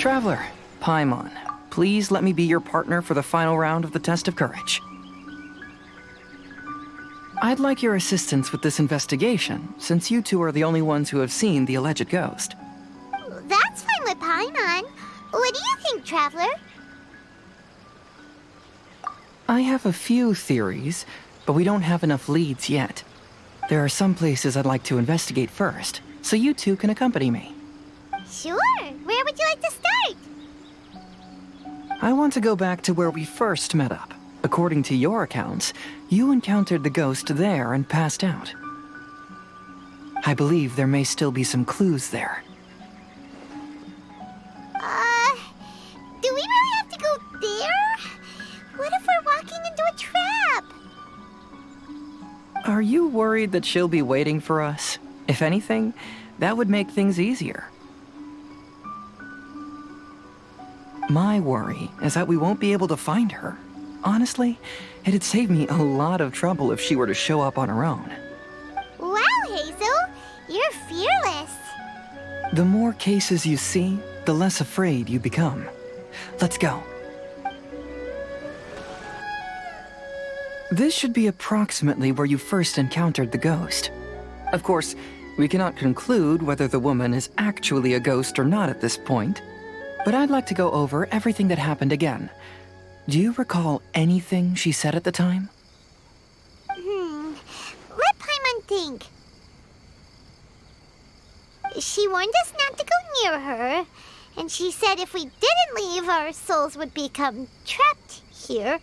Traveler, Paimon, please let me be your partner for the final round of the test of courage. I'd like your assistance with this investigation, since you two are the only ones who have seen the alleged ghost. That's fine with Paimon. What do you think, Traveler? I have a few theories, but we don't have enough leads yet. There are some places I'd like to investigate first, so you two can accompany me. Sure. Where would you like to start? I want to go back to where we first met up. According to your accounts, you encountered the ghost there and passed out. I believe there may still be some clues there. Do we really have to go there? What if we're walking into a trap? Are you worried that she'll be waiting for us? If anything, that would make things easier. My worry is that we won't be able to find her. Honestly, it'd save me a lot of trouble if she were to show up on her own. Wow, Hazel! You're fearless. The more cases you see, the less afraid you become. Let's go. This should be approximately where you first encountered the ghost. Of course, we cannot conclude whether the woman is actually a ghost or not at this point, but I'd like to go over everything that happened again. Do you recall anything she said at the time? Let Paimon think. She warned us not to go near her, and she said if we didn't leave, our souls would become trapped here.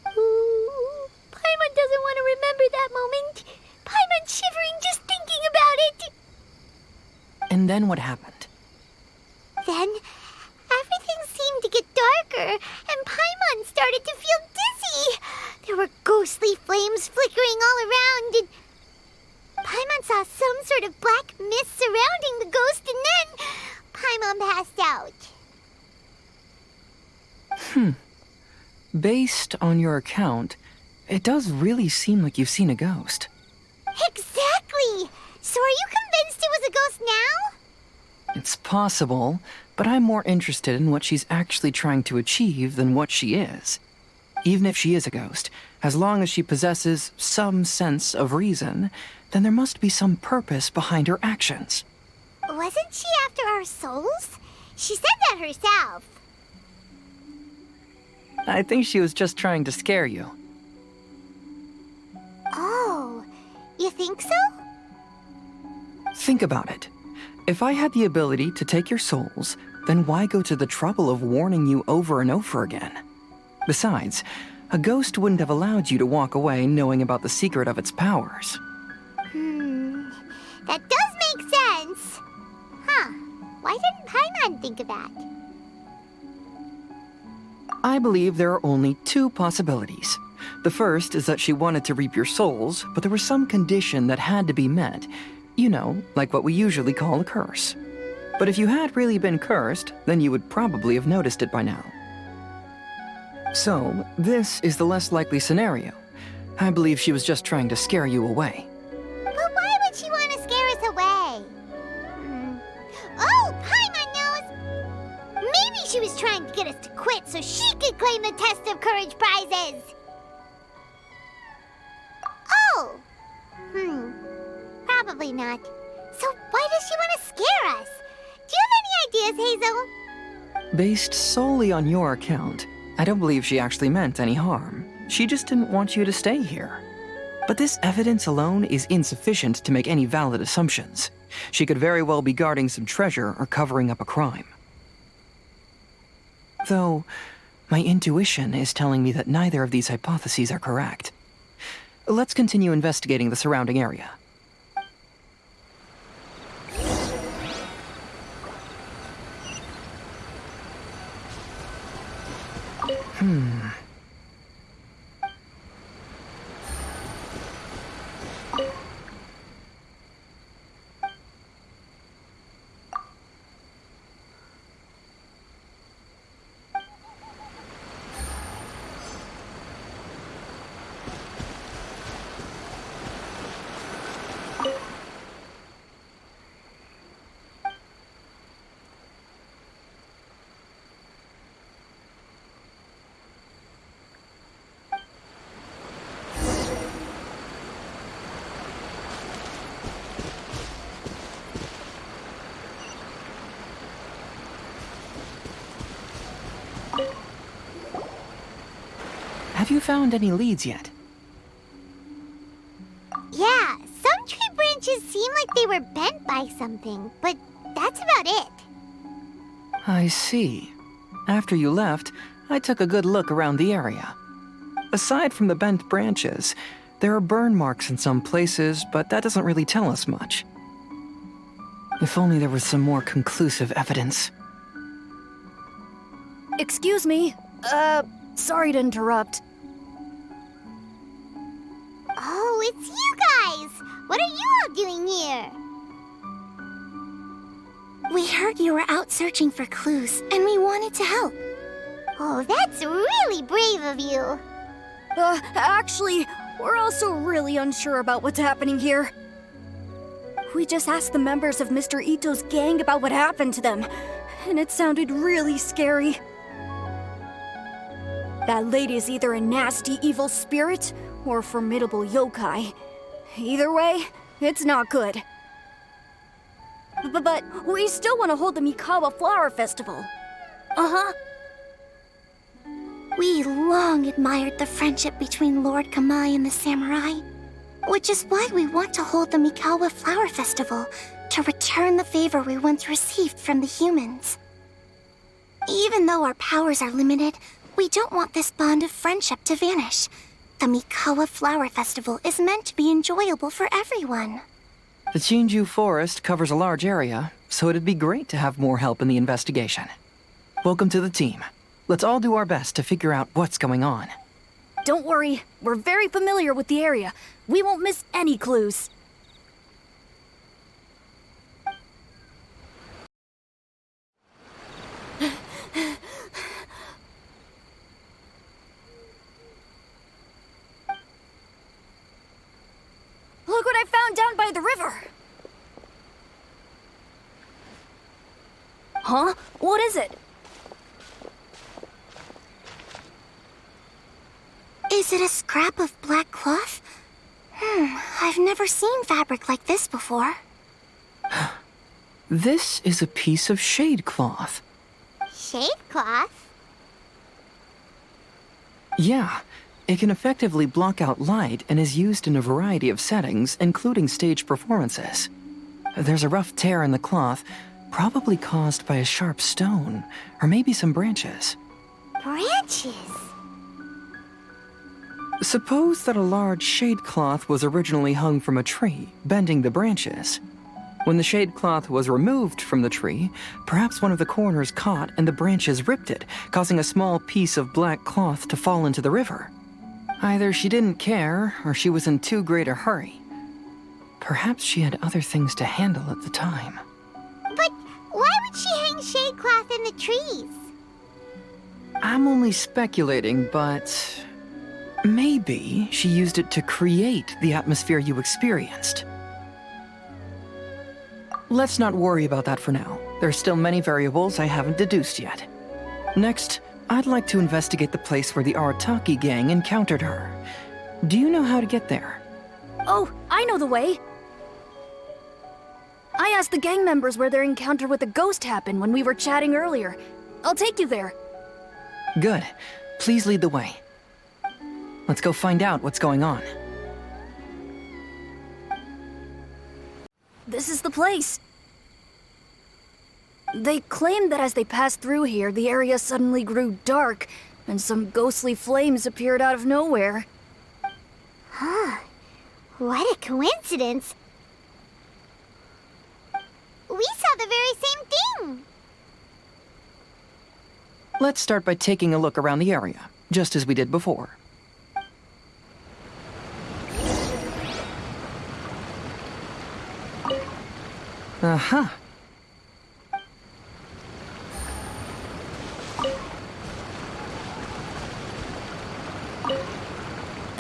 Ooh, Paimon doesn't want to remember that moment. Paimon's shivering just thinking about it. And then what happened? Then, everything seemed to get darker, and Paimon started to feel dizzy. There were ghostly flames flickering all around, and Paimon saw some sort of black mist surrounding the ghost, and then Paimon passed out. Based on your account, it does really seem like you've seen a ghost. Exactly! So are you convinced it was a ghost now? It's possible, but I'm more interested in what she's actually trying to achieve than what she is. Even if she is a ghost, as long as she possesses some sense of reason, then there must be some purpose behind her actions. Wasn't she after our souls? She said that herself. I think she was just trying to scare you. Oh, you think so? Think about it. If I had the ability to take your souls, then why go to the trouble of warning you over and over again? Besides, a ghost wouldn't have allowed you to walk away knowing about the secret of its powers. That does make sense. Huh. Why didn't Paimon think of that? I believe there are only two possibilities. The first is that she wanted to reap your souls, but there was some condition that had to be met. You know, like what we usually call a curse. But if you had really been cursed, then you would probably have noticed it by now. So, this is the less likely scenario. I believe she was just trying to scare you away. But why would she want to scare us away? Oh, Paimon knows! Maybe she was trying to get us to quit so she could claim the Test of Courage prizes! Oh! Probably not. So why does she want to scare us? Do you have any ideas, Hazel? Based solely on your account, I don't believe she actually meant any harm. She just didn't want you to stay here. But this evidence alone is insufficient to make any valid assumptions. She could very well be guarding some treasure or covering up a crime. Though, my intuition is telling me that neither of these hypotheses are correct. Let's continue investigating the surrounding area. Have you found any leads yet? Yeah, some tree branches seem like they were bent by something, but that's about it. I see. After you left, I took a good look around the area. Aside from the bent branches, there are burn marks in some places, but that doesn't really tell us much. If only there was some more conclusive evidence. Excuse me. Sorry to interrupt. Oh, it's you guys! What are you all doing here? We heard you were out searching for clues, and we wanted to help. Oh, that's really brave of you. Actually, we're also really unsure about what's happening here. We just asked the members of Mr. Ito's gang about what happened to them, and it sounded really scary. That lady is either a nasty evil spirit or a formidable yokai. Either way, it's not good. But we still want to hold the Mikawa Flower Festival. Uh-huh. We long admired the friendship between Lord Kamai and the samurai, which is why we want to hold the Mikawa Flower Festival to return the favor we once received from the humans. Even though our powers are limited, we don't want this bond of friendship to vanish. The Mikawa Flower Festival is meant to be enjoyable for everyone. The Chinju Forest covers a large area, so it'd be great to have more help in the investigation. Welcome to the team. Let's all do our best to figure out what's going on. Don't worry, we're very familiar with the area. We won't miss any clues. Look what I found down by the river! Huh? What is it? Is it a scrap of black cloth? I've never seen fabric like this before. This is a piece of shade cloth. Shade cloth? Yeah, it can effectively block out light and is used in a variety of settings, including stage performances. There's a rough tear in the cloth, probably caused by a sharp stone, or maybe some branches. Branches? Suppose that a large shade cloth was originally hung from a tree, bending the branches. When the shade cloth was removed from the tree, perhaps one of the corners caught and the branches ripped it, causing a small piece of black cloth to fall into the river. Either she didn't care, or she was in too great a hurry. Perhaps she had other things to handle at the time. But why would she hang shade cloth in the trees? I'm only speculating, but maybe she used it to create the atmosphere you experienced. Let's not worry about that for now. There's still many variables I haven't deduced yet. Next, I'd like to investigate the place where the Arataki gang encountered her. Do you know how to get there? Oh, I know the way. I asked the gang members where their encounter with the ghost happened when we were chatting earlier. I'll take you there. Good. Please lead the way. Let's go find out what's going on. This is the place. They claimed that as they passed through here, the area suddenly grew dark, and some ghostly flames appeared out of nowhere. What a coincidence. We saw the very same thing. Let's start by taking a look around the area, just as we did before. Uh-huh.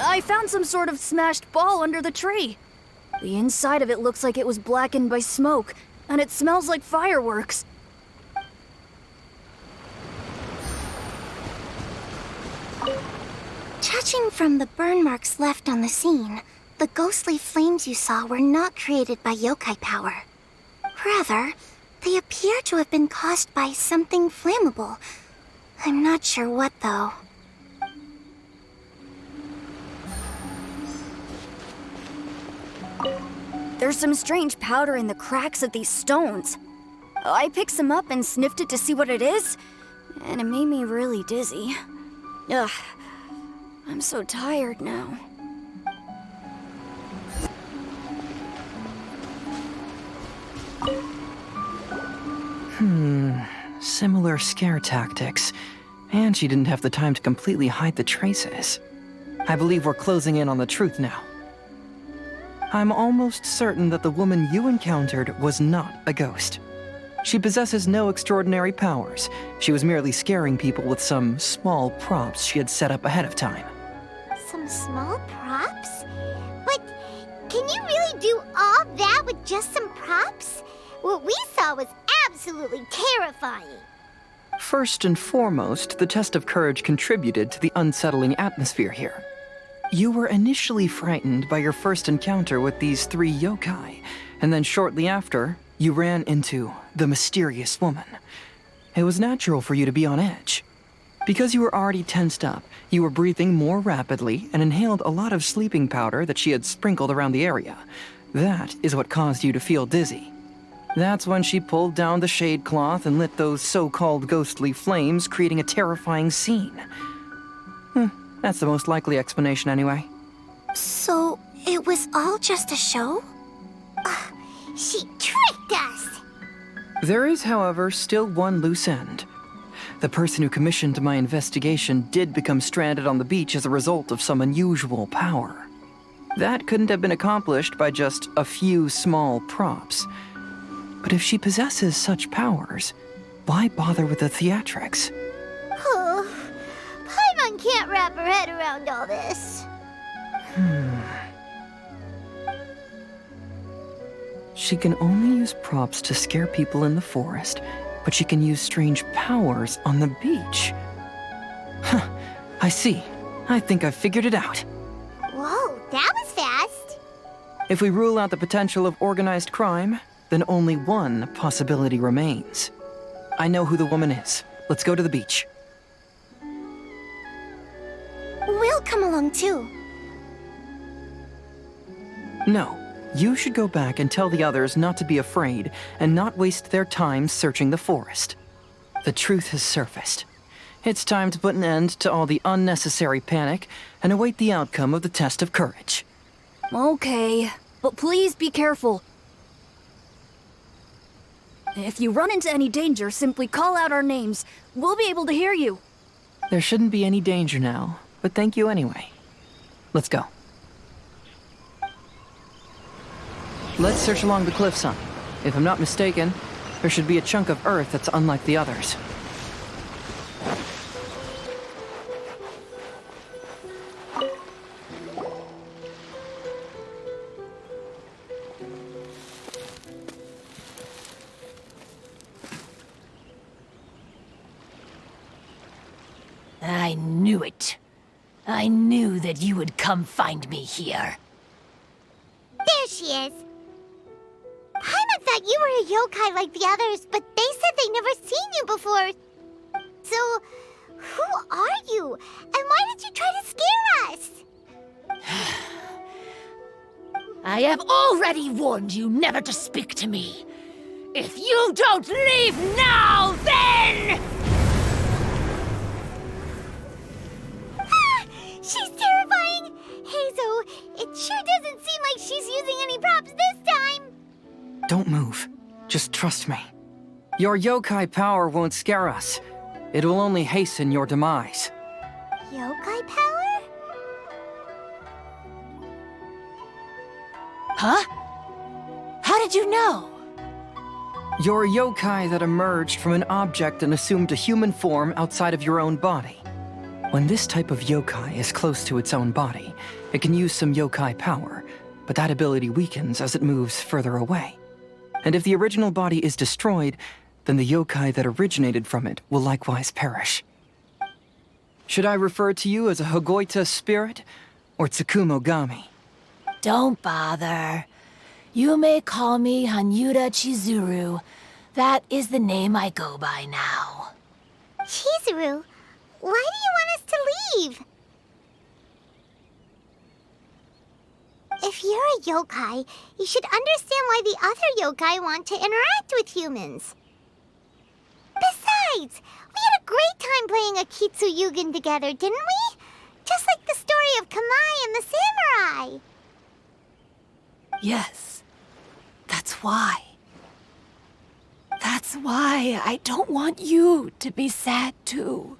I found some sort of smashed ball under the tree. The inside of it looks like it was blackened by smoke, and it smells like fireworks. Judging from the burn marks left on the scene, the ghostly flames you saw were not created by yokai power. Rather, they appear to have been caused by something flammable. I'm not sure what, though. There's some strange powder in the cracks of these stones. I picked some up and sniffed it to see what it is, and it made me really dizzy. Ugh, I'm so tired now. Similar scare tactics. And she didn't have the time to completely hide the traces. I believe we're closing in on the truth now. I'm almost certain that the woman you encountered was not a ghost. She possesses no extraordinary powers. She was merely scaring people with some small props she had set up ahead of time. Some small props? But can you really do all that with just some props? What we saw was absolutely terrifying. First and foremost, the test of courage contributed to the unsettling atmosphere here. You were initially frightened by your first encounter with these 3 yokai, and then shortly after, you ran into the mysterious woman. It was natural for you to be on edge. Because you were already tensed up, you were breathing more rapidly and inhaled a lot of sleeping powder that she had sprinkled around the area. That is what caused you to feel dizzy. That's when she pulled down the shade cloth and lit those so-called ghostly flames, creating a terrifying scene. That's the most likely explanation anyway. So, it was all just a show? She tricked us! There is, however, still one loose end. The person who commissioned my investigation did become stranded on the beach as a result of some unusual power. That couldn't have been accomplished by just a few small props. But if she possesses such powers, why bother with the theatrics? Oh, Paimon can't wrap her head around all this. She can only use props to scare people in the forest, but she can use strange powers on the beach. Huh, I see. I think I've figured it out. Whoa, that was fast. If we rule out the potential of organized crime, then only one possibility remains. I know who the woman is. Let's go to the beach. We'll come along too. No, you should go back and tell the others not to be afraid and not waste their time searching the forest. The truth has surfaced. It's time to put an end to all the unnecessary panic and await the outcome of the test of courage. Okay, but please be careful. If you run into any danger, simply call out our names. We'll be able to hear you. There shouldn't be any danger now, but thank you anyway. Let's go. Let's search along the cliffside. If I'm not mistaken, there should be a chunk of earth that's unlike the others. I knew it. I knew that you would come find me here. There she is. Paimon thought you were a yokai like the others, but they said they'd never seen you before. So, who are you? And why did you try to scare us? I have already warned you never to speak to me. If you don't leave now, then... She's terrifying! Hazel, it sure doesn't seem like she's using any props this time! Don't move. Just trust me. Your yokai power won't scare us. It will only hasten your demise. Yokai power? Huh? How did you know? You're a yokai that emerged from an object and assumed a human form outside of your own body. When this type of yokai is close to its own body, it can use some yokai power, but that ability weakens as it moves further away. And if the original body is destroyed, then the yokai that originated from it will likewise perish. Should I refer to you as a Hagoita spirit or Tsukumogami? Don't bother. You may call me Hanyuda Chizuru. That is the name I go by now. Chizuru, why do you want us to leave? If you're a yokai, you should understand why the other yokai want to interact with humans. Besides, we had a great time playing Akitsu Yugen together, didn't we? Just like the story of Kamai and the samurai. Yes, that's why. That's why I don't want you to be sad too.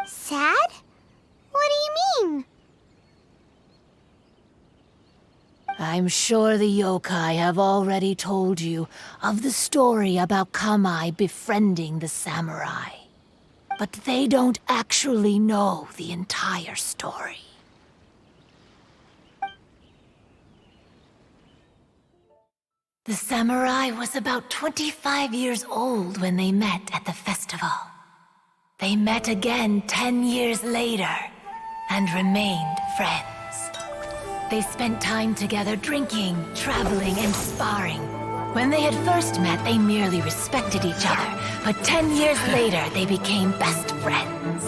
Sad? What do you mean? I'm sure the yokai have already told you of the story about Kamai befriending the samurai. But they don't actually know the entire story. The samurai was about 25 years old when they met at the festival. They met again 10 years later and remained friends. They spent time together drinking, traveling, and sparring. When they had first met, they merely respected each other, but 10 years later, they became best friends.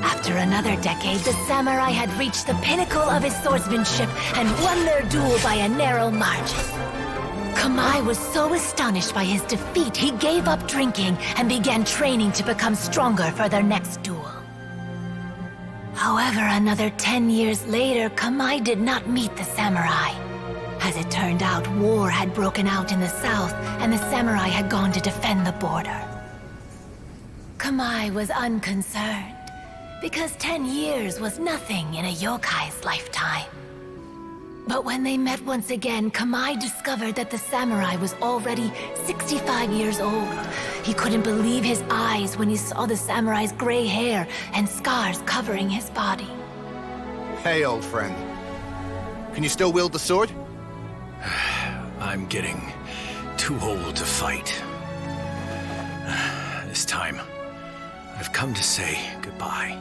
After another decade, the samurai had reached the pinnacle of his swordsmanship and won their duel by a narrow margin. Kamai was so astonished by his defeat, he gave up drinking and began training to become stronger for their next duel. However, another 10 years later, Kamai did not meet the samurai. As it turned out, war had broken out in the south, and the samurai had gone to defend the border. Kamai was unconcerned, because 10 years was nothing in a yokai's lifetime. But when they met once again, Kamai discovered that the samurai was already 65 years old. He couldn't believe his eyes when he saw the samurai's gray hair and scars covering his body. Hey, old friend. Can you still wield the sword? I'm getting too old to fight. This time, I've come to say goodbye.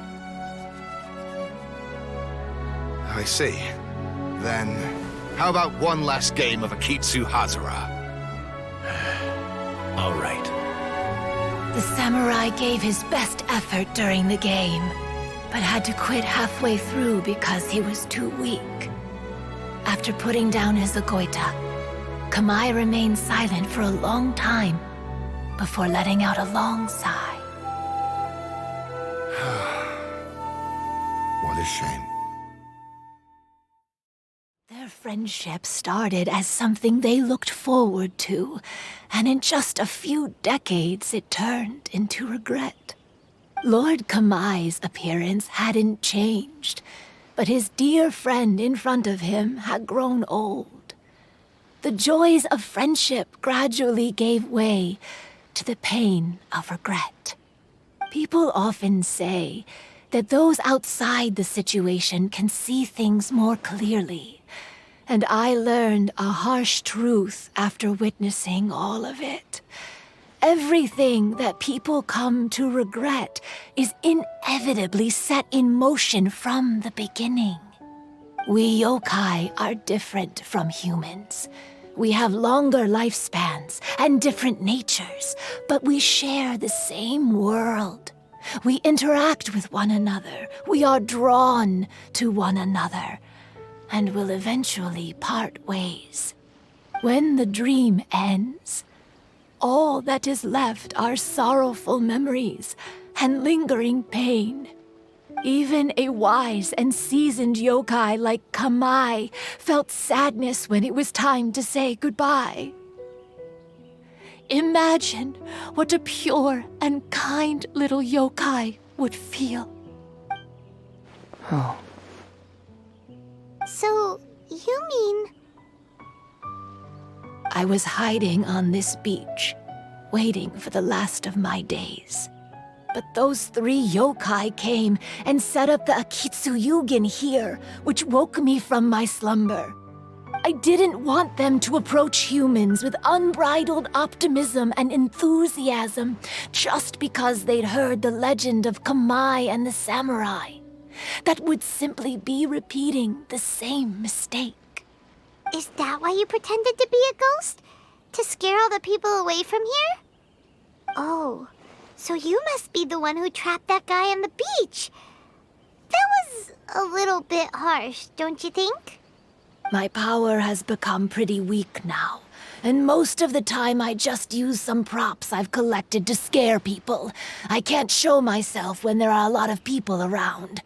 I see. Then, how about one last game of Akitsu Hazara? All right. The samurai gave his best effort during the game, but had to quit halfway through because he was too weak. After putting down his agoita, Kamai remained silent for a long time before letting out a long sigh. What a shame. Their friendship started as something they looked forward to, and in just a few decades it turned into regret. Lord Kamai's appearance hadn't changed, but his dear friend in front of him had grown old. The joys of friendship gradually gave way to the pain of regret. People often say that those outside the situation can see things more clearly. And I learned a harsh truth after witnessing all of it. Everything that people come to regret is inevitably set in motion from the beginning. We yokai are different from humans. We have longer lifespans and different natures, but we share the same world. We interact with one another. We are drawn to one another, and will eventually part ways. When the dream ends, all that is left are sorrowful memories and lingering pain. Even a wise and seasoned yokai like Kamai felt sadness when it was time to say goodbye. Imagine what a pure and kind little yokai would feel. Oh. So, you mean... I was hiding on this beach, waiting for the last of my days. But those 3 yokai came and set up the akitsu yugen here, which woke me from my slumber. I didn't want them to approach humans with unbridled optimism and enthusiasm just because they'd heard the legend of Kamai and the samurai. That would simply be repeating the same mistake. Is that why you pretended to be a ghost? To scare all the people away from here? Oh, so you must be the one who trapped that guy on the beach. That was a little bit harsh, don't you think? My power has become pretty weak now, and most of the time I just use some props I've collected to scare people. I can't show myself when there are a lot of people around.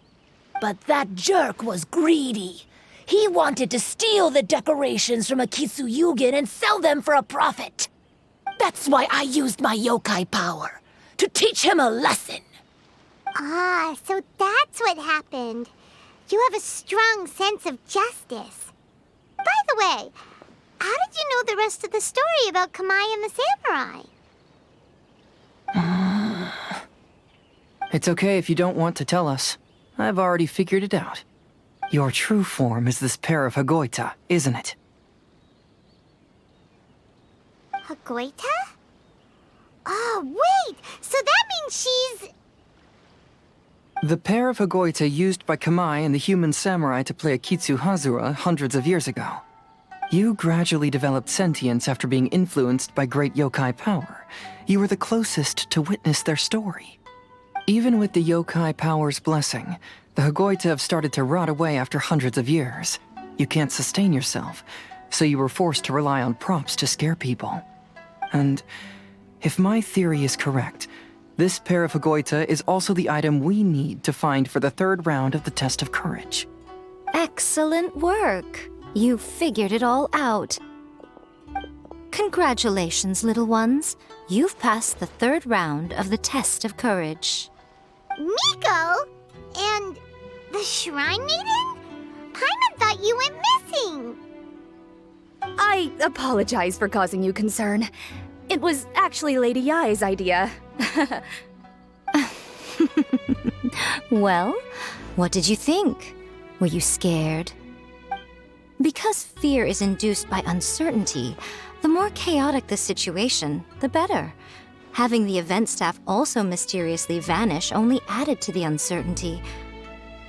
But that jerk was greedy. He wanted to steal the decorations from Akitsu and sell them for a profit. That's why I used my yokai power, to teach him a lesson. Ah, so that's what happened. You have a strong sense of justice. By the way, how did you know the rest of the story about Kamai and the samurai? It's okay if you don't want to tell us. I've already figured it out. Your true form is this pair of Hagoita, isn't it? Hagoita? Oh, wait! So that means she's... The pair of Hagoita used by Kamai and the human samurai to play Akitsu Hazura hundreds of years ago. You gradually developed sentience after being influenced by great yokai power. You were the closest to witness their story. Even with the yokai power's blessing, the Hagoita have started to rot away after hundreds of years. You can't sustain yourself, so you were forced to rely on props to scare people. And if my theory is correct, this pair of Hagoita is also the item we need to find for the third round of the test of courage. Excellent work. You figured it all out. Congratulations, little ones. You've passed the third round of the test of courage. Miko? And the Shrine Maiden? Paimon thought you went missing. I apologize for causing you concern. It was actually Lady Yai's idea. Well, what did you think? Were you scared? Because fear is induced by uncertainty, the more chaotic the situation, the better. Having the event staff also mysteriously vanish only added to the uncertainty.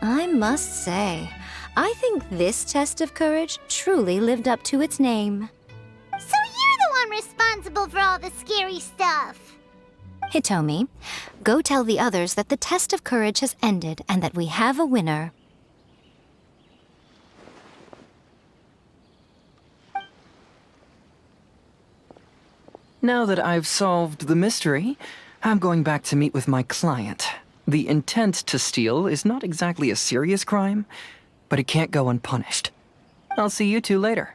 I must say, I think this test of courage truly lived up to its name. So you're the one responsible for all the scary stuff. Hitomi, go tell the others that the test of courage has ended and that we have a winner. Now that I've solved the mystery, I'm going back to meet with my client. The intent to steal is not exactly a serious crime, but it can't go unpunished. I'll see you two later.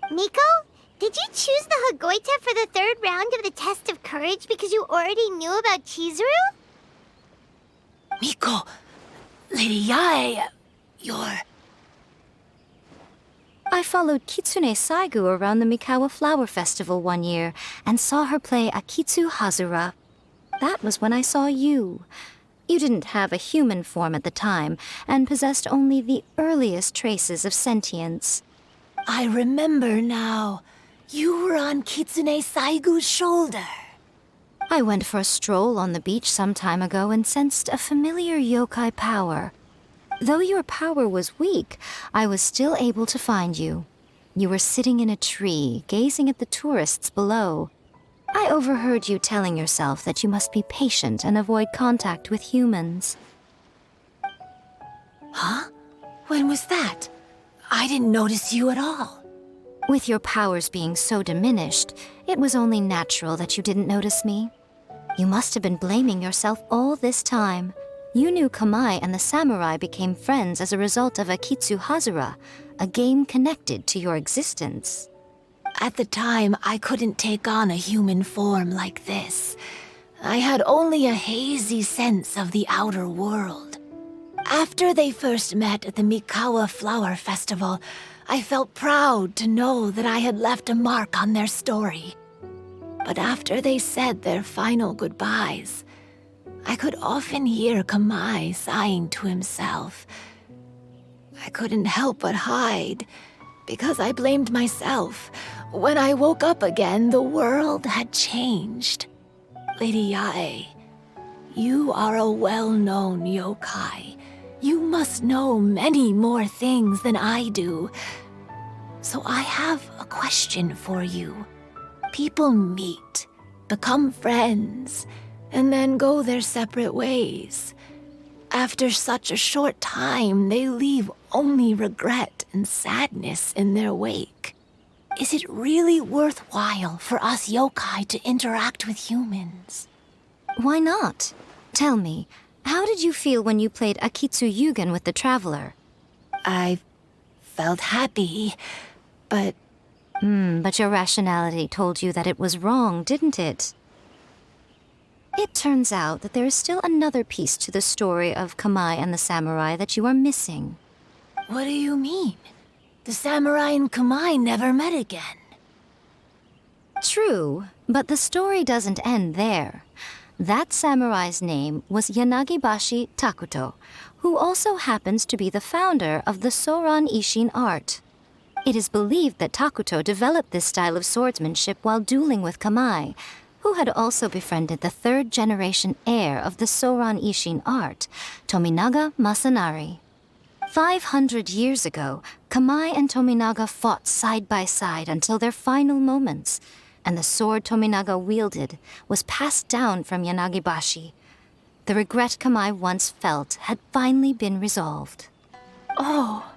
Miko, did you choose the Hagoita for the third round of the test of courage because you already knew about Chizuru? Miko, Lady Yae, you're... I followed Kitsune Saigu around the Mikawa Flower Festival one year and saw her play Akitsu Hazura. That was when I saw you. You didn't have a human form at the time and possessed only the earliest traces of sentience. I remember now. You were on Kitsune Saigu's shoulder. I went for a stroll on the beach some time ago and sensed a familiar yokai power. Though your power was weak, I was still able to find you. You were sitting in a tree, gazing at the tourists below. I overheard you telling yourself that you must be patient and avoid contact with humans. Huh? When was that? I didn't notice you at all. With your powers being so diminished, it was only natural that you didn't notice me. You must have been blaming yourself all this time. You knew Kamai and the samurai became friends as a result of Akitsu Hazura, a game connected to your existence. At the time, I couldn't take on a human form like this. I had only a hazy sense of the outer world. After they first met at the Mikawa Flower Festival, I felt proud to know that I had left a mark on their story. But after they said their final goodbyes, I could often hear Kamai sighing to himself. I couldn't help but hide, because I blamed myself. When I woke up again, the world had changed. Lady Yae, you are a well-known yokai. You must know many more things than I do. So I have a question for you. People meet, become friends, and then go their separate ways. After such a short time, they leave only regret and sadness in their wake. Is it really worthwhile for us yokai to interact with humans? Why not? Tell me, how did you feel when you played Akitsu Yugen with the Traveler? I felt happy, but... But your rationality told you that it was wrong, didn't it? It turns out that there is still another piece to the story of Kamai and the samurai that you are missing. What do you mean? The samurai and Kamai never met again. True, but the story doesn't end there. That samurai's name was Yanagibashi Takuto, who also happens to be the founder of the Soran Ishin art. It is believed that Takuto developed this style of swordsmanship while dueling with Kamai, who had also befriended the third-generation heir of the Soran Ishin art, Tominaga Masanari. 500 years ago, Kamai and Tominaga fought side by side until their final moments, and the sword Tominaga wielded was passed down from Yanagibashi. The regret Kamai once felt had finally been resolved. Oh.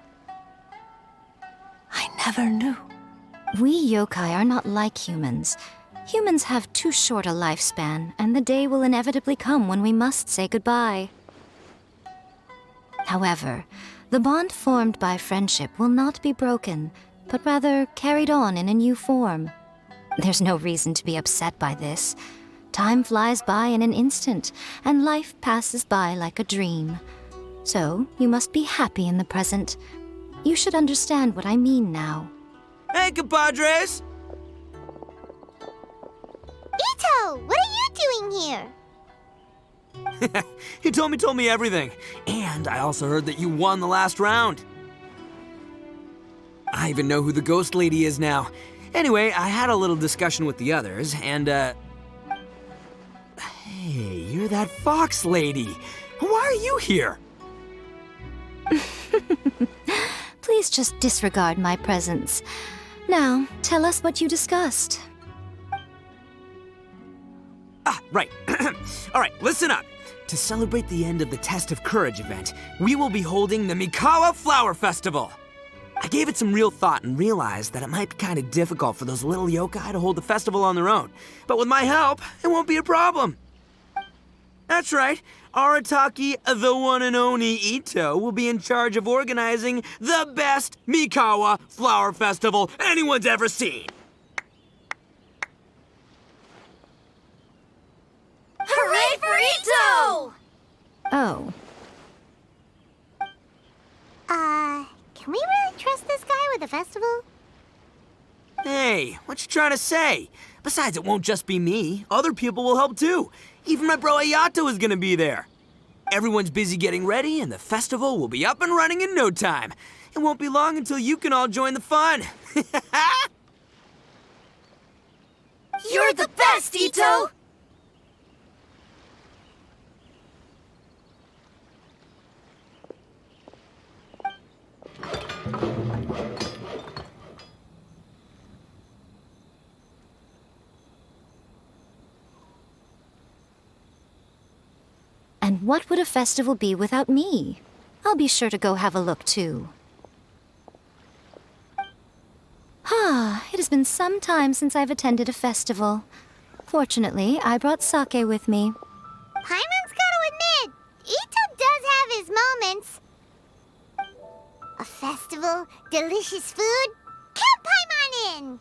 I never knew. We yokai are not like humans. Humans have too short a lifespan, and the day will inevitably come when we must say goodbye. However, the bond formed by friendship will not be broken, but rather carried on in a new form. There's no reason to be upset by this. Time flies by in an instant, and life passes by like a dream. So, you must be happy in the present. You should understand what I mean now. Hey, compadres! Ito, what are you doing here? He told me everything. And I also heard that you won the last round. I even know who the ghost lady is now. Anyway, I had a little discussion with the others, and, Hey, you're that fox lady. Why are you here? Please just disregard my presence. Now, tell us what you discussed. Ah, right. All right, listen up. To celebrate the end of the Test of Courage event, we will be holding the Mikawa Flower Festival. I gave it some real thought and realized that it might be kind of difficult for those little yokai to hold the festival on their own. But with my help, it won't be a problem. That's right. Arataki, the one and only Ito, will be in charge of organizing the best Mikawa Flower Festival anyone's ever seen. Hooray for Ito! Oh. Can we really trust this guy with the festival? Hey, what you trying to say? Besides, it won't just be me. Other people will help too. Even my bro Ayato is gonna be there. Everyone's busy getting ready, and the festival will be up and running in no time. It won't be long until you can all join the fun. You're the best, Ito! And what would a festival be without me? I'll be sure to go have a look, too. It has been some time since I've attended a festival. Fortunately, I brought sake with me. Paimon's gotta admit, Ito does have his moments. A festival, delicious food, count Paimon in!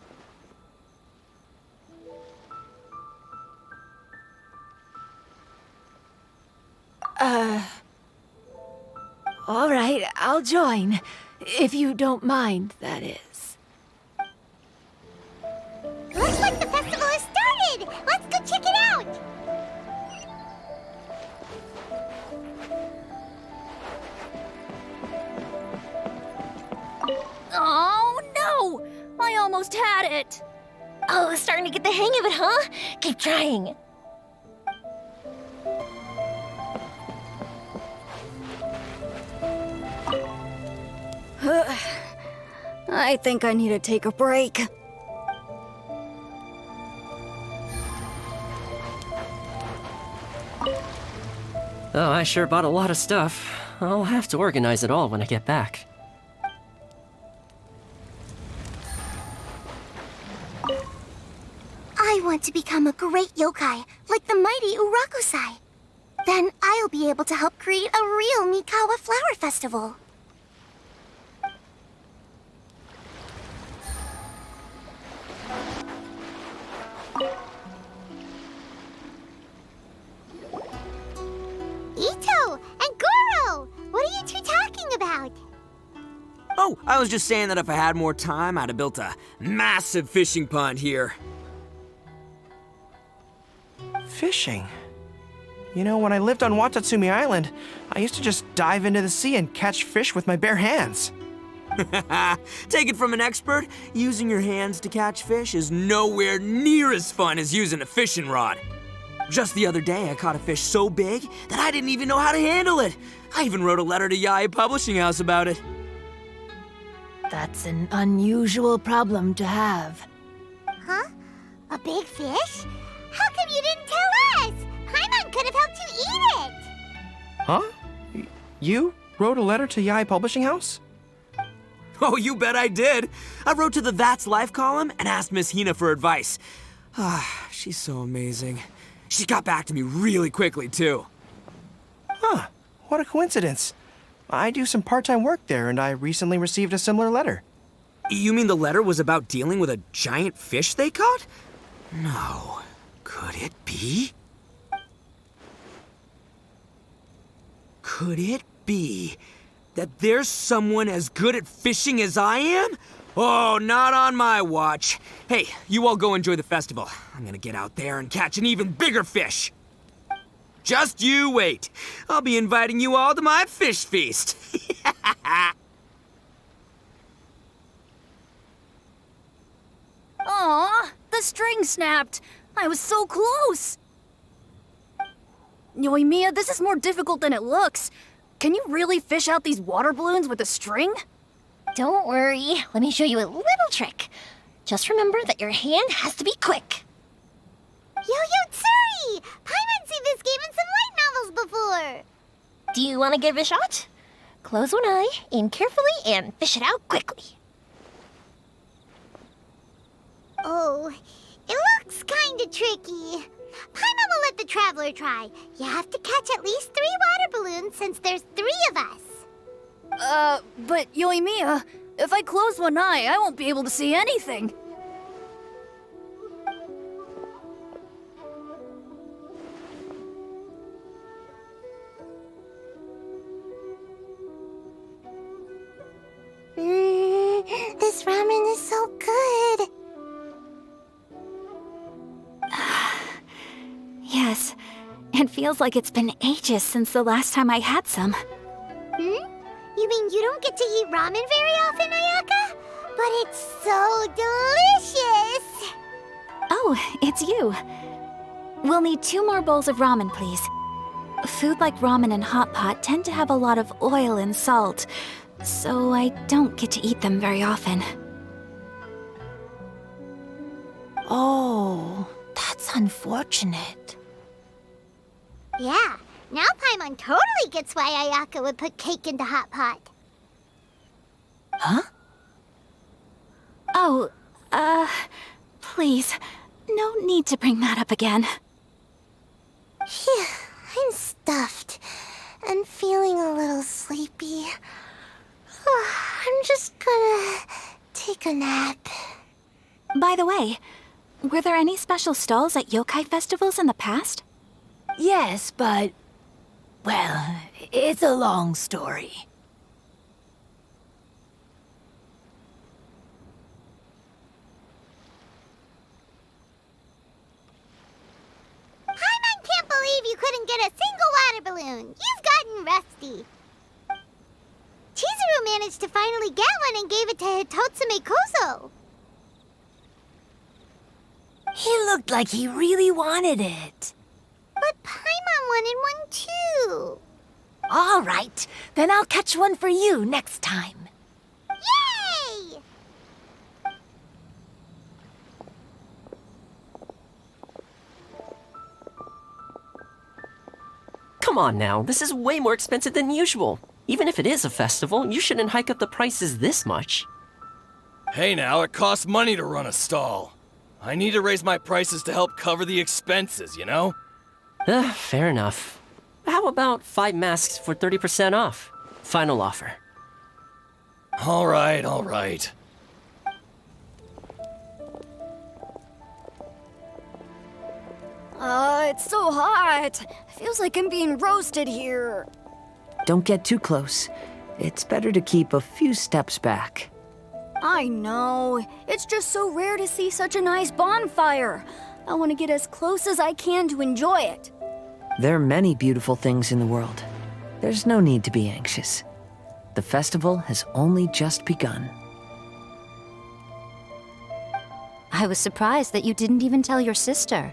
All right, I'll join. If you don't mind, that is. Looks like the festival has started! Let's go check it out! Oh, no! I almost had it! Oh, starting to get the hang of it, huh? Keep trying. I think I need to take a break. Oh, I sure bought a lot of stuff. I'll have to organize it all when I get back. I want to become a great yokai, like the mighty Urakusai. Then I'll be able to help create a real Mikawa flower festival. Ito and Goro! What are you two talking about? Oh, I was just saying that if I had more time, I'd have built a massive fishing pond here. Fishing? You know, when I lived on Watatsumi Island, I used to just dive into the sea and catch fish with my bare hands. Take it from an expert, using your hands to catch fish is nowhere near as fun as using a fishing rod. Just the other day, I caught a fish so big that I didn't even know how to handle it. I even wrote a letter to Yae Publishing House about it. That's an unusual problem to have. Huh? A big fish? How come you didn't tell us? Paimon could have helped you eat it! Huh? You wrote a letter to Yae Publishing House? Oh, you bet I did. I wrote to the That's Life column and asked Miss Hina for advice. Ah, she's so amazing. She got back to me really quickly, too. Huh, what a coincidence. I do some part-time work there, and I recently received a similar letter. You mean the letter was about dealing with a giant fish they caught? No. Could it be? Could it be that there's someone as good at fishing as I am? Oh, not on my watch. Hey, you all go enjoy the festival. I'm gonna get out there and catch an even bigger fish. Just you wait. I'll be inviting you all to my fish feast. Aw, the string snapped. I was so close. Yoimiya, this is more difficult than it looks. Can you really fish out these water balloons with a string? Don't worry. Let me show you a little trick. Just remember that your hand has to be quick. Yo-Yo Tsuri! Paimon's seen this game in some light novels before! Do you want to give it a shot? Close one eye, aim carefully, and fish it out quickly. Oh, it looks kinda tricky. Paimon will let the traveler try. You have to catch at least 3 water balloons since there's 3 of us. But Yoimiya, if I close one eye, I won't be able to see anything. This ramen is so good. Yes, it feels like it's been ages since the last time I had some. You mean you don't get to eat ramen very often, Ayaka? But it's so delicious! Oh, it's you. We'll need 2 more bowls of ramen, please. Food like ramen and hot pot tend to have a lot of oil and salt, so I don't get to eat them very often. Oh, that's unfortunate. Yeah, now Paimon totally gets why Ayaka would put cake into hot pot. Huh? Oh, please, no need to bring that up again. Phew, I'm stuffed and feeling a little sleepy. I'm just gonna take a nap. By the way, were there any special stalls at yokai festivals in the past? Yes, but... well, it's a long story. Paimon can't believe you couldn't get a single water balloon. You've gotten rusty. Chizuru managed to finally get one and gave it to Hitotsume Kozo. He looked like he really wanted it. But Paimon wanted one too. All right, then I'll catch one for you next time. Yay! Come Come on now, this is way more expensive than usual. Even if it is a festival, you shouldn't hike up the prices this much. Hey now, it costs money to run a stall. I need to raise my prices to help cover the expenses, you know? Fair enough. How about 5 masks for 30% off? Final offer. All right. It's so hot. Feels like I'm being roasted here. Don't get too close. It's better to keep a few steps back. I know. It's just so rare to see such a nice bonfire. I want to get as close as I can to enjoy it. There are many beautiful things in the world. There's no need to be anxious. The festival has only just begun. I was surprised that you didn't even tell your sister.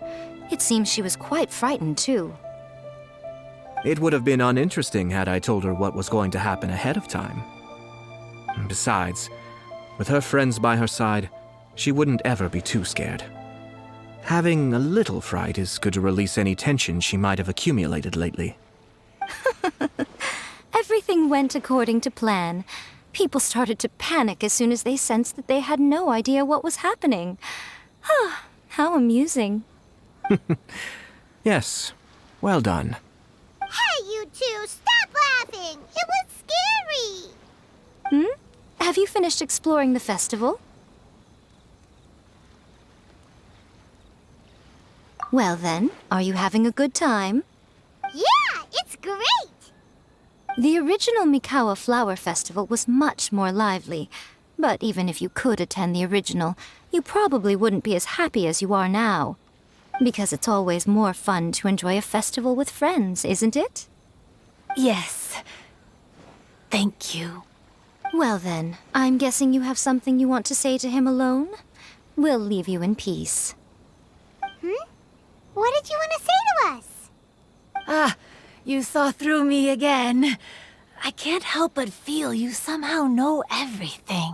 It seems she was quite frightened, too. It would have been uninteresting had I told her what was going to happen ahead of time. Besides, with her friends by her side, she wouldn't ever be too scared. Having a little fright is good to release any tension she might have accumulated lately. Everything went according to plan. People started to panic as soon as they sensed that they had no idea what was happening. How amusing. Yes, well done. Hey, you two, stop laughing! It was scary! Have you finished exploring the festival? Well then, are you having a good time? Yeah, it's great! The original Mikawa Flower Festival was much more lively, but even if you could attend the original, you probably wouldn't be as happy as you are now. Because it's always more fun to enjoy a festival with friends, isn't it? Yes. Thank you. Well then, I'm guessing you have something you want to say to him alone? We'll leave you in peace. What did you want to say to us? You saw through me again. I can't help but feel you somehow know everything.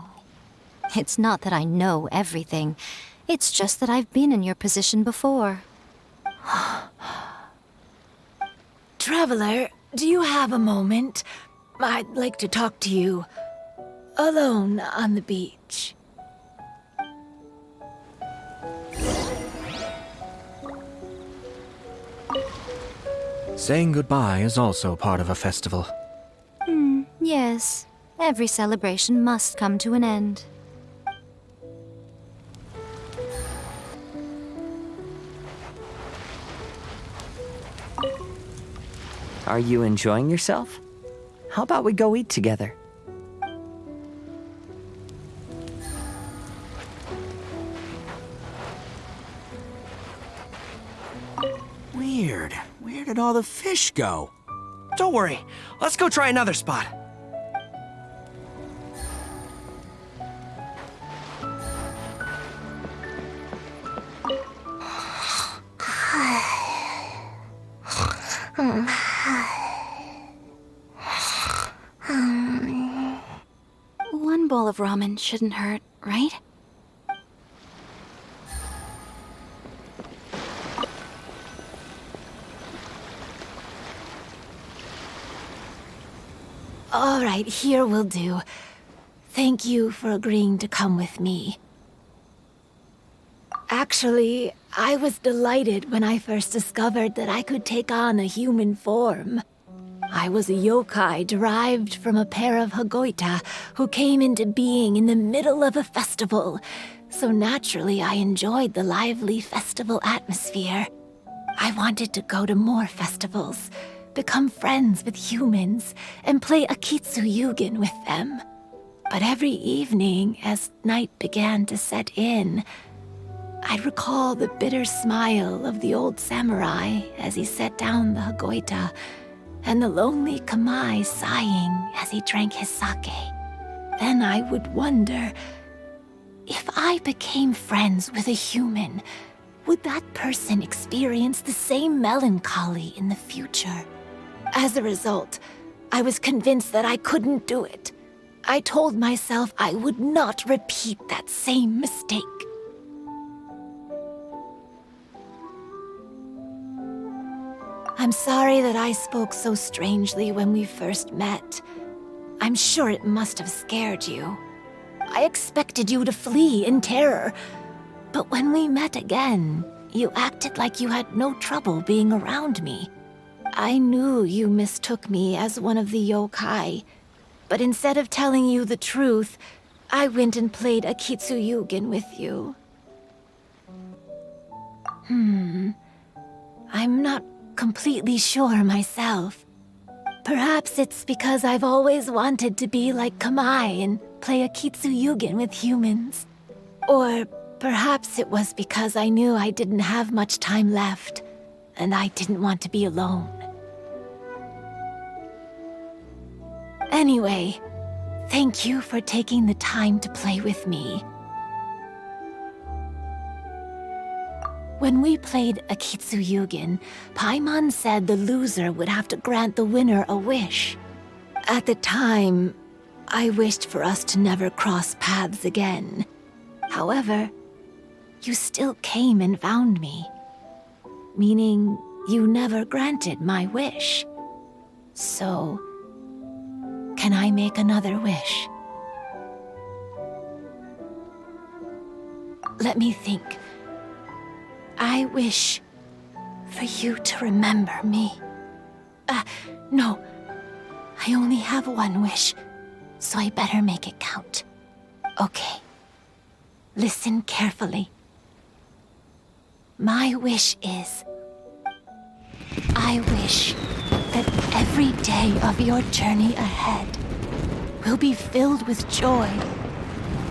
It's not that I know everything. It's just that I've been in your position before. Traveler, do you have a moment? I'd like to talk to you. Alone on the beach. Saying goodbye is also part of a festival. Yes. Every celebration must come to an end. Are you enjoying yourself? How about we go eat together? Weird. Where did all the fish go? Don't worry. Let's go try another spot. One bowl of ramen shouldn't hurt, right? All right, here will do. Thank you for agreeing to come with me. Actually, I was delighted when I first discovered that I could take on a human form. I was a yokai derived from a pair of Hagoita who came into being in the middle of a festival, so naturally I enjoyed the lively festival atmosphere. I wanted to go to more festivals, become friends with humans, and play akitsu yugen with them. But every evening, as night began to set in, I'd recall the bitter smile of the old samurai as he set down the Hagoita, and the lonely Kamai sighing as he drank his sake. Then I would wonder, if I became friends with a human, would that person experience the same melancholy in the future? As a result, I was convinced that I couldn't do it. I told myself I would not repeat that same mistake. I'm sorry that I spoke so strangely when we first met. I'm sure it must have scared you. I expected you to flee in terror, but when we met again, you acted like you had no trouble being around me. I knew you mistook me as one of the yokai, but instead of telling you the truth, I went and played akitsu yugen with you. I'm not completely sure myself. Perhaps it's because I've always wanted to be like Kamai and play akitsu yugen with humans. Or perhaps it was because I knew I didn't have much time left, and I didn't want to be alone. Anyway, thank you for taking the time to play with me. When we played akitsu yugen, Paimon said the loser would have to grant the winner a wish. At the time, I wished for us to never cross paths again. However, you still came and found me, meaning you never granted my wish. So, can I make another wish? Let me think. I wish for you to remember me. No. I only have one wish, so I better make it count. Okay. Listen carefully. My wish is... I wish that every day of your journey ahead will be filled with joy,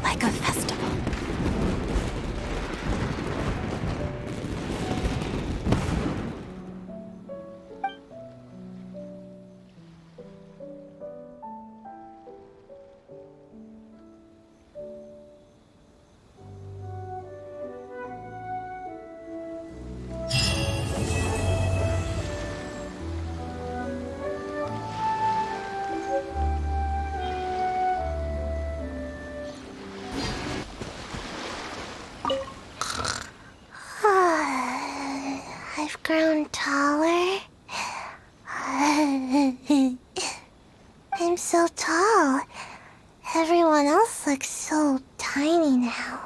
like a festival. I've grown taller. I'm so tall. Everyone else looks so tiny now.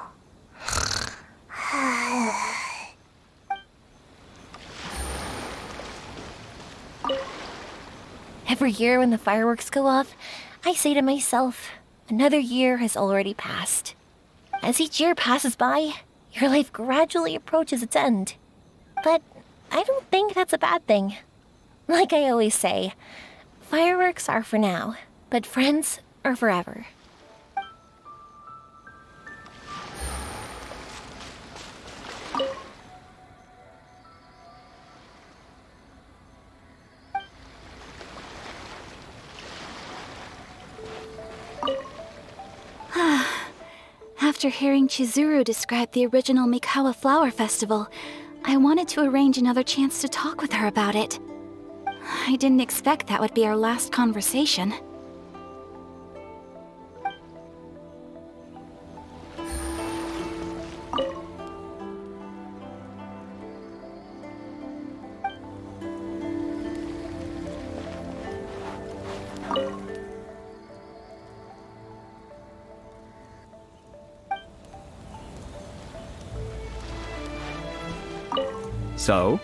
Every year when the fireworks go off, I say to myself, another year has already passed. As each year passes by, your life gradually approaches its end. But I don't think that's a bad thing. Like I always say, fireworks are for now, but friends are forever. After hearing Chizuru describe the original Mikawa Flower Festival, I wanted to arrange another chance to talk with her about it. I didn't expect that would be our last conversation. So,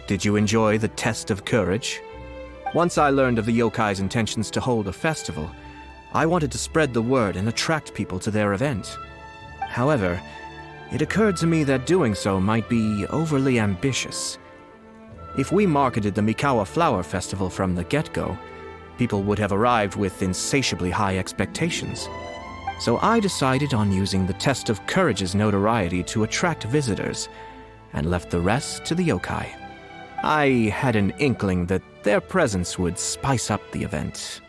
did you enjoy the test of courage? Once I learned of the yokai's intentions to hold a festival, I wanted to spread the word and attract people to their event. However, it occurred to me that doing so might be overly ambitious. If we marketed the Mikawa Flower Festival from the get-go, people would have arrived with insatiably high expectations. So I decided on using the test of courage's notoriety to attract visitors, and left the rest to the yokai. I had an inkling that their presence would spice up the event.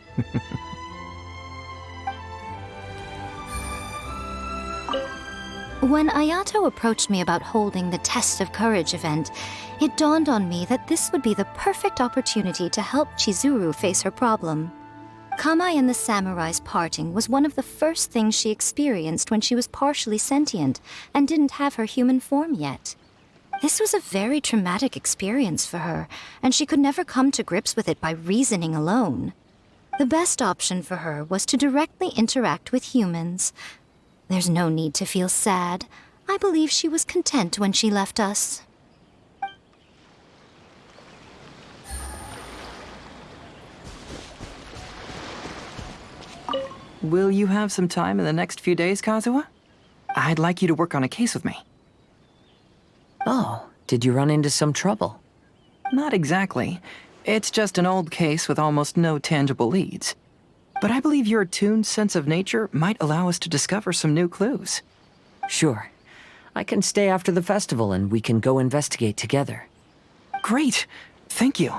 When Ayato approached me about holding the Test of Courage event, it dawned on me that this would be the perfect opportunity to help Chizuru face her problem. Kamai and the samurai's parting was one of the first things she experienced when she was partially sentient and didn't have her human form yet. This was a very traumatic experience for her, and she could never come to grips with it by reasoning alone. The best option for her was to directly interact with humans. There's no need to feel sad. I believe she was content when she left us. Will you have some time in the next few days, Kazuha? I'd like you to work on a case with me. Oh, did you run into some trouble? Not exactly. It's just an old case with almost no tangible leads. But I believe your attuned sense of nature might allow us to discover some new clues. Sure. I can stay after the festival and we can go investigate together. Great! Thank you.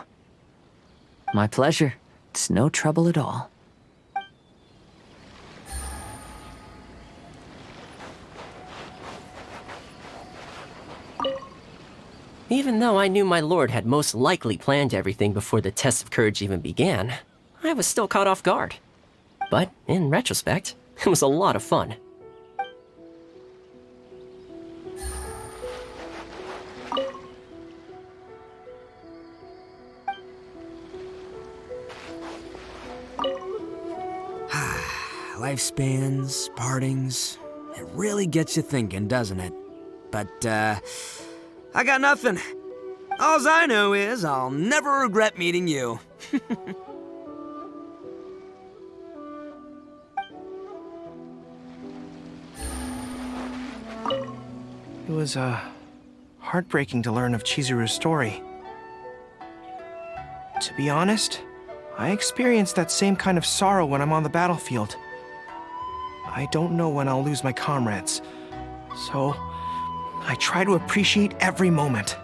My pleasure. It's no trouble at all. Even though I knew my lord had most likely planned everything before the test of courage even began, I was still caught off guard. But in retrospect, it was a lot of fun. Lifespans, partings, it really gets you thinking, doesn't it? But, I got nothing. Alls I know is I'll never regret meeting you. It was, heartbreaking to learn of Chizuru's story. To be honest, I experienced that same kind of sorrow when I'm on the battlefield. I don't know when I'll lose my comrades, so I try to appreciate every moment.